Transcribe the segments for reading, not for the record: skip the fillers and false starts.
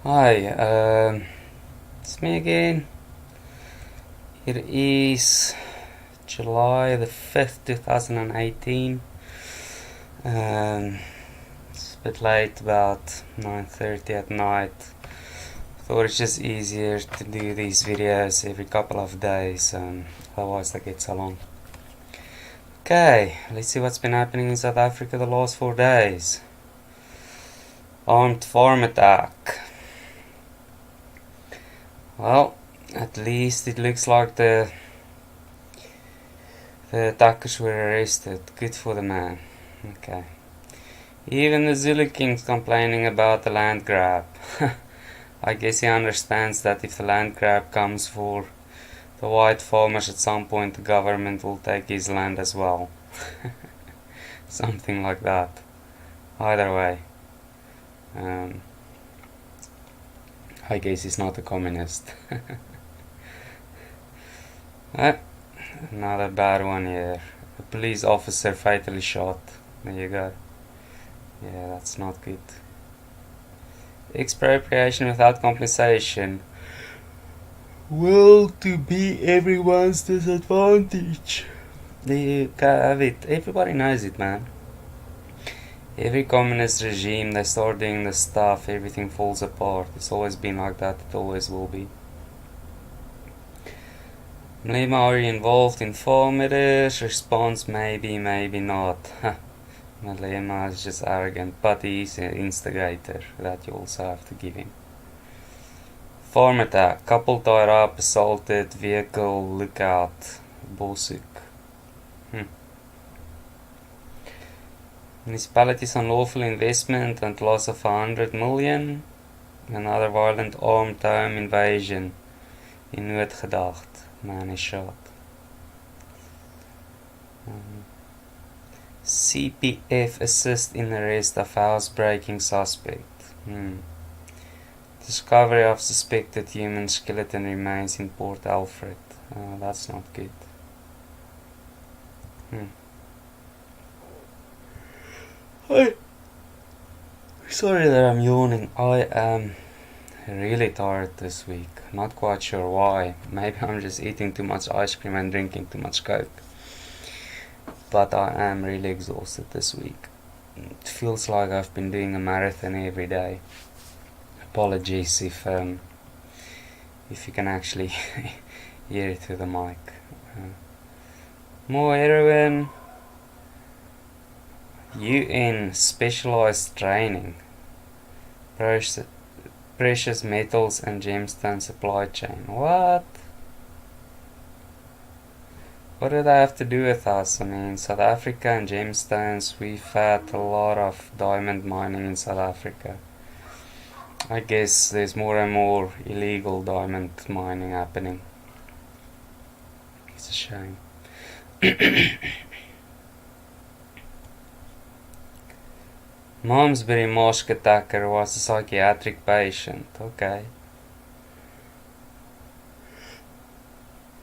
Hi, it's me again. It is July the 5th, 2018. Um, it's a bit late, about 9:30 at night. Thought it's just easier to do these videos every couple of days, otherwise they get so long. Okay, let's see what's been happening in South Africa the last 4 days. Armed farm attack. Well, at least it looks like the attackers were arrested. Good for the man. Okay. Even the Zulu King's complaining about the land grab. I guess he understands that if the land grab comes for the white farmers, at some point the government will take his land as well. Something like that. Either way. I guess he's not a communist. Another bad one here. A police officer fatally shot. There you go. Yeah, that's not good. Expropriation without compensation will to be everyone's disadvantage. There you have it. Everybody knows it, man. Every communist regime, they start doing this stuff, everything falls apart. It's always been like that, it always will be. Malema, are you involved in farm murders? Response, maybe, maybe not. Malema is just arrogant, but he's an instigator, that you also have to give him. Farm attack, couple tied up, assaulted, vehicle, lookout, Boshoek. Municipalities unlawful investment and loss of 100 million. Another violent armed home invasion in Noordgedacht. Man is shot. CPF assist in arrest of housebreaking suspect. Discovery of suspected human skeleton remains in Port Alfred. That's not good. Sorry that I'm yawning. I am really tired this week. Not quite sure why. Maybe I'm just eating too much ice cream and drinking too much Coke. But I am really exhausted this week. It feels like I've been doing a marathon every day. Apologies if you can actually hear it through the mic. More heroin. UN specialized training. Precious metals and gemstone supply chain. What? What do they have to do with us? I mean, South Africa and gemstones, we've had a lot of diamond mining in South Africa. I guess there's more and more illegal diamond mining happening. It's a shame. Malmesbury mosque attacker was a psychiatric patient. Okay.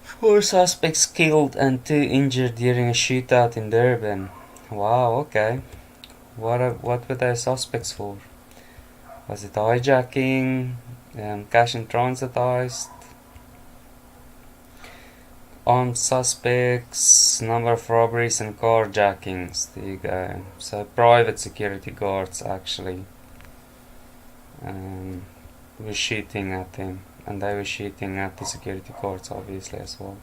4 suspects killed and 2 injured during a shootout in Durban. Wow, okay. What were they suspects for? Was it hijacking, cash in transit heist, armed suspects, number of robberies and carjackings? There you go. So private security guards actually were shooting at him, and they were shooting at the security guards obviously as well.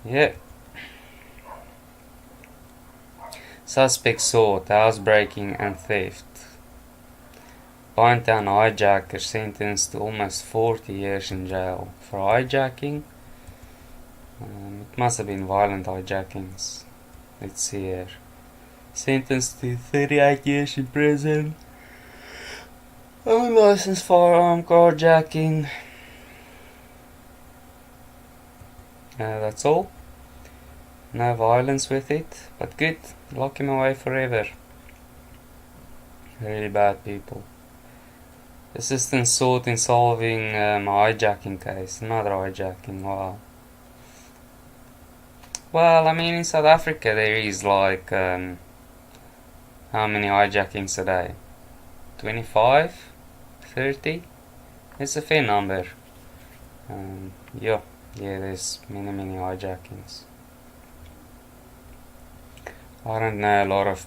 Yeah. Suspects sought housebreaking and theft. Pinetown hijacker sentenced to almost 40 years in jail for hijacking. It must have been violent hijackings. Let's see here. Sentenced to 38 years in prison. Unlicensed firearm carjacking. That's all. No violence with it, but good. Lock him away forever. Really bad people. Assistance sought in solving a hijacking case. Another hijacking, wow. Well, I mean, in South Africa there is like, how many hijackings a day? 25? 30? It's a fair number. Yeah, there's many hijackings. I don't know, a lot of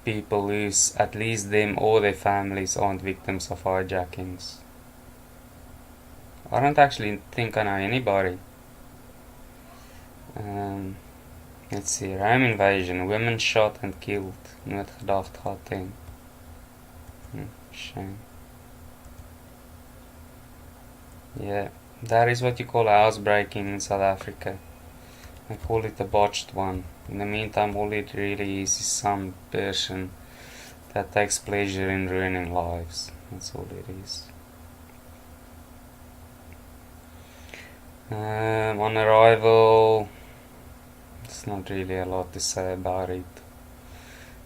people whose at least them or their families aren't victims of hijackings. I don't actually think I know anybody. Let's see, Rome invasion, women shot and killed. Nooit gedacht Gauteng. Shame. Yeah, that is what you call housebreaking in South Africa. I call it a botched one. In the meantime, all it really is some person that takes pleasure in ruining lives. That's all it is. On arrival, there's not really a lot to say about it.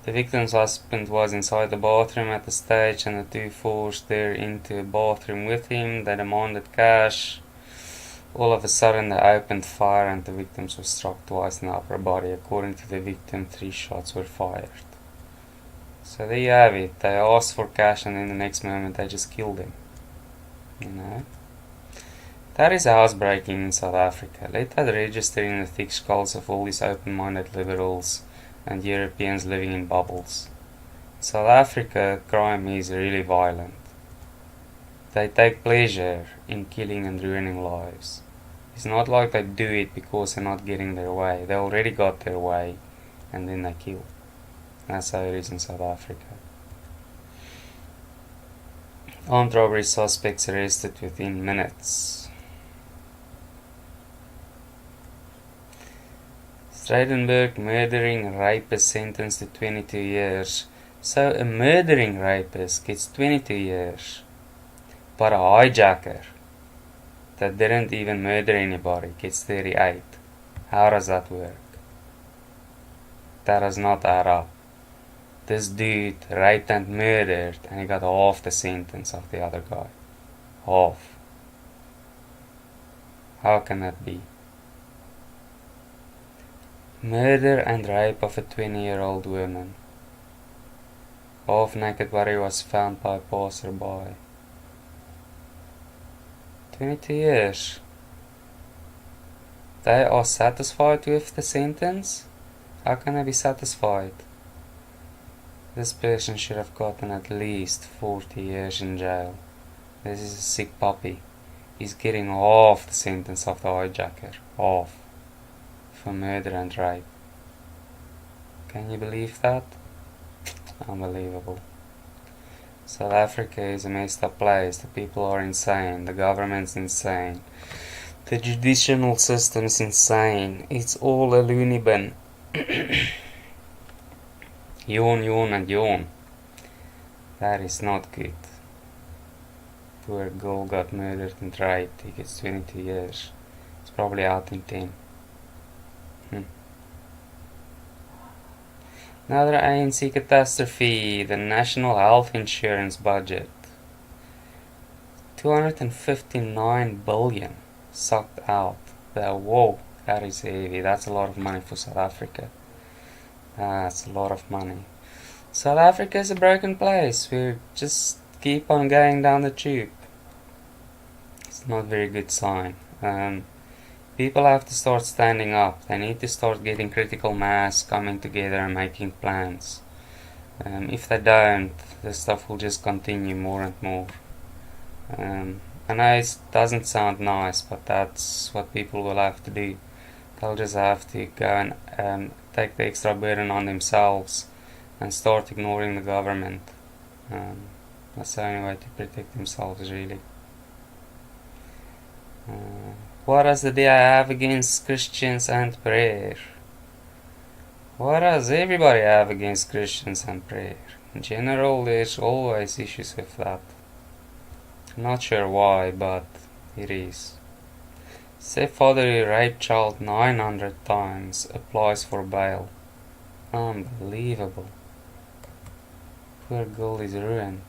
The victim's husband was inside the bathroom at the stage, and the two forced her into a bathroom with him. They demanded cash. All of a sudden, they opened fire, and the victims were struck twice in the upper body. According to the victim, 3 shots were fired. So there you have it. They asked for cash, and then the next moment they just killed him. You know? That is housebreaking in South Africa. Let that register in the thick skulls of all these open-minded liberals and Europeans living in bubbles. In South Africa, crime is really violent. They take pleasure in killing and ruining lives. It's not like they do it because they're not getting their way. They already got their way and then they kill. That's how it is in South Africa. Armed robbery suspects arrested within minutes. Stradenberg murdering rapist sentenced to 22 years. So a murdering rapist gets 22 years. But a hijacker that didn't even murder anybody gets 38. How does that work? That does not add up. This dude raped and murdered and he got half the sentence of the other guy. Half. How can that be? Murder and rape of a 20-year-old woman. Half-naked body was found by a passerby. 22 years. They are satisfied with the sentence? How can I be satisfied? This person should have gotten at least 40 years in jail. This is a sick puppy. He's getting half the sentence of the hijacker. Half. For murder and rape. Can you believe that? Unbelievable. South Africa is a messed up place. The people are insane. The government's insane. The judicial system's insane. It's all a loony bin. Yawn and yawn. That is not good. Poor girl got murdered and raped. He gets 22 years. It's probably out in 10. Another ANC catastrophe, the National Health Insurance budget. 259 billion sucked out. Whoa, that is heavy. That's a lot of money for South Africa. That's a lot of money. South Africa is a broken place. We just keep on going down the tube. It's not a very good sign. People have to start standing up. They need to start getting critical mass, coming together and making plans. If they don't, this stuff will just continue more and more. I know it doesn't sound nice, but that's what people will have to do. They'll just have to go and take the extra burden on themselves and start ignoring the government. That's the only way to protect themselves, really. What does the DI have against Christians and prayer? What does everybody have against Christians and prayer? In general, there's always issues with that. I'm not sure why, but it is. Stepfather who raped child 900 times applies for bail. Unbelievable. Poor girl is ruined.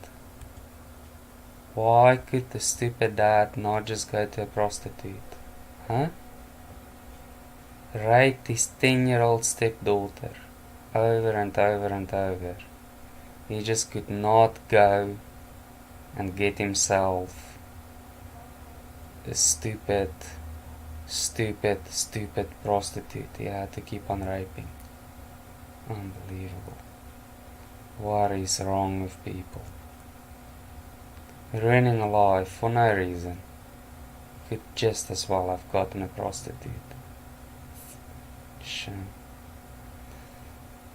Why could the stupid dad not just go to a prostitute? Huh? Raped his 10-year-old stepdaughter over and over and over. He just could not go and get himself a stupid prostitute he had to keep on raping. Unbelievable. What is wrong with people? Ruining a life for no reason. Could just as well have gotten a prostitute. Shame.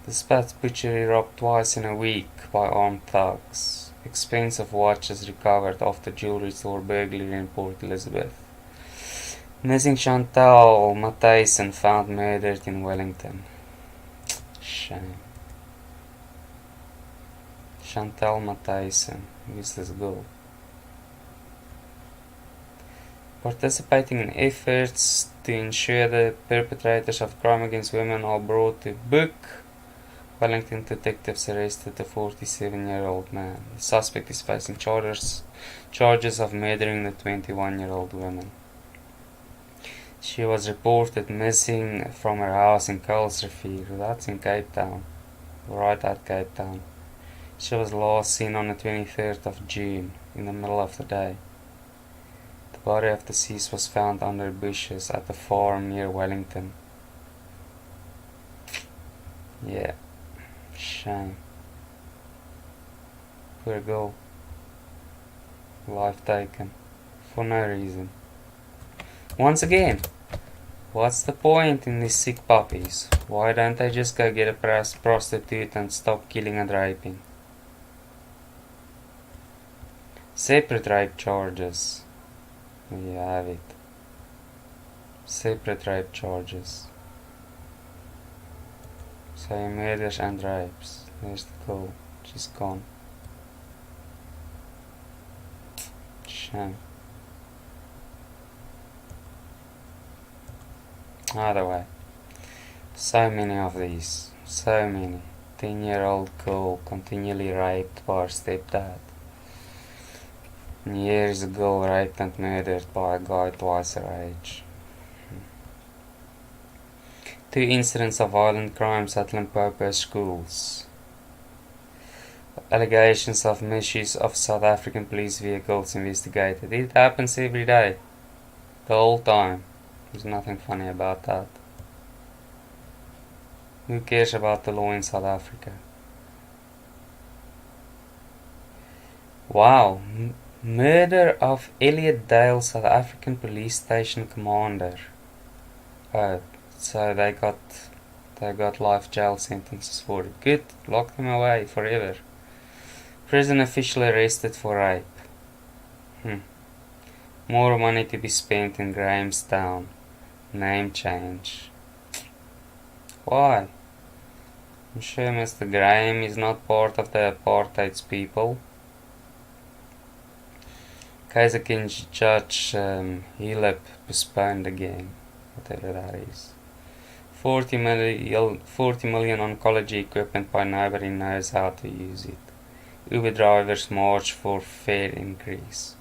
The Spats butchery robbed twice in a week by armed thugs. Expensive watches recovered after jewelry store burglary in Port Elizabeth. Missing Chantal Matthijssen found murdered in Wellington. Shame. Chantal Matthijssen, who's this girl? Participating in efforts to ensure the perpetrators of crime against women are brought to book, Wellington detectives arrested a 47-year-old man. The suspect is facing charges of murdering the 21-year-old woman. She was reported missing from her house in Kuilsrivier, that's in Cape Town, right at Cape Town. She was last seen on the 23rd of June, in the middle of the day. The body of the deceased was found under bushes at a farm near Wellington. Yeah, shame. Poor girl. Life taken. For no reason. Once again, what's the point in these sick puppies? Why don't they just go get a prostitute and stop killing and raping? Separate rape charges. There you have it. Separate rape charges. So he murders and rapes. There's the girl. She's gone. Shame. Either way. So many of these. So many. 10-year-old girl continually raped by her stepdad. And here is a girl raped and murdered by a guy twice her age. 2 incidents of violent crimes at Limpopo schools. Allegations of misuse of South African police vehicles investigated. It happens every day. The whole time. There's nothing funny about that. Who cares about the law in South Africa? Wow. Murder of Elliot Dale, South African police station commander. Oh, so they got life jail sentences for it. Good, lock them away forever. Prison official arrested for rape. More money to be spent in Grahamstown. Name change. Why? I'm sure Mr. Graham is not part of the apartheid's people. Kaiser King Judge Hilep postponed again, whatever that is. 40 million oncology equipment by nobody knows how to use it. Uber drivers march for fare increase.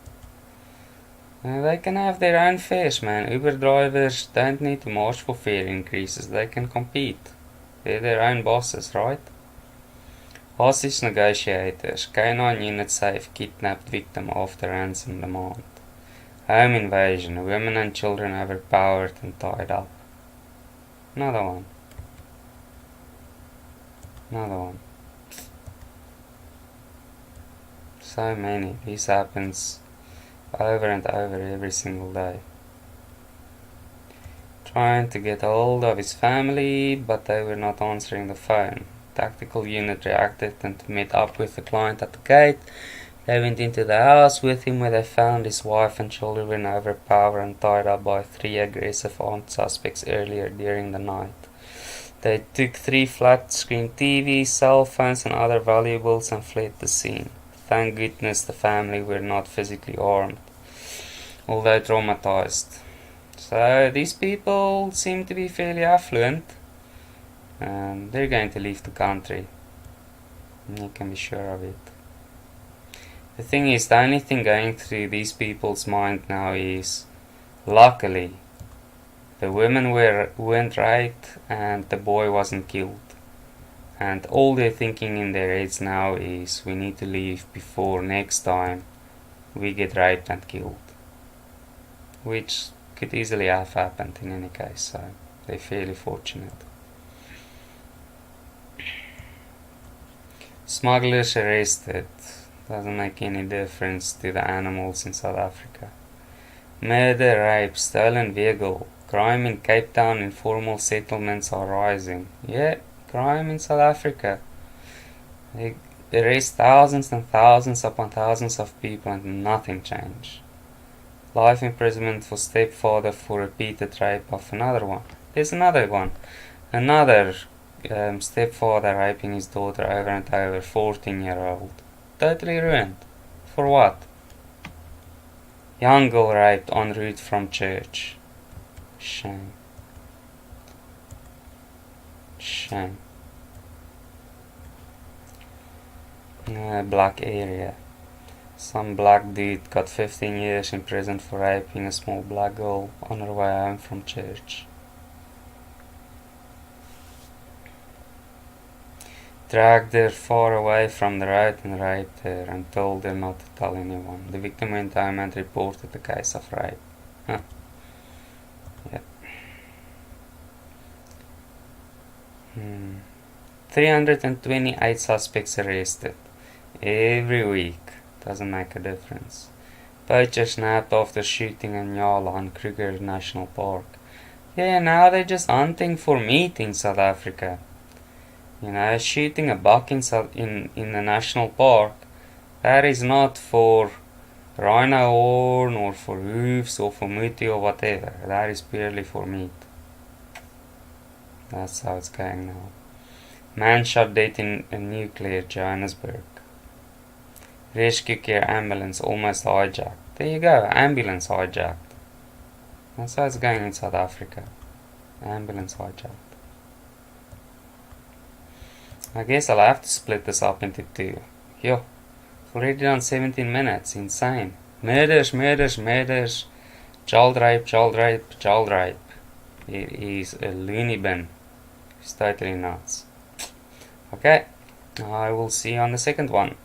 They can have their own fares, man. Uber drivers don't need to march for fare increases. They can compete. They're their own bosses, right? Hostage negotiators. K9 unit save kidnapped victim after ransom demand. Home invasion. Women and children overpowered and tied up. Another one. So many. This happens over and over every single day. Trying to get hold of his family, but they were not answering the phone. Tactical unit reacted and met up with the client at the gate. They went into the house with him, where they found his wife and children overpowered and tied up by 3 aggressive armed suspects earlier during the night. They took 3 flat-screen TVs, cell phones and other valuables and fled the scene. Thank goodness the family were not physically armed, although traumatized. So these people seem to be fairly affluent, and they're going to leave the country. You can be sure of it. The thing is, the only thing going through these people's mind now is, luckily, the women weren't raped and the boy wasn't killed. And all they're thinking in their heads now is, we need to leave before next time we get raped and killed, which could easily have happened in any case, so they're fairly fortunate. Smugglers arrested. Doesn't make any difference to the animals in South Africa. Murder, rape, stolen vehicle. Crime in Cape Town informal settlements are rising. Yeah, crime in South Africa. They arrest thousands and thousands upon thousands of people and nothing changed. Life imprisonment for stepfather for repeated rape of another one. There's another one. Another stepfather raping his daughter over and over, 14-year-old. Totally ruined. For what? Young girl raped en route from church. Shame. Shame. Black area. Some black dude got 15 years in prison for raping a small black girl on her way home from church. Dragged her far away from the road and raped her and told her not to tell anyone. The victim went home and reported the case of rape. Huh. Yep. 328 suspects arrested. Every week. Doesn't make a difference. Poacher snapped after shooting a Nyala on Kruger National Park. Yeah, now they're just hunting for meat in South Africa. You know, shooting a buck in the national park, that is not for rhino horn or for hoofs or for muti or whatever. That is purely for meat. That's how it's going now. Man shot dead in a nuclear Johannesburg. Rescue care ambulance almost hijacked. There you go, ambulance hijacked. That's how it's going in South Africa. Ambulance hijacked. I guess I'll have to split this up into two. Yo, already done 17 minutes. Insane. Murders, murders, murders. Child rape, child rape, child rape. It is a loony bin. It's totally nuts. Okay, I will see you on the second one.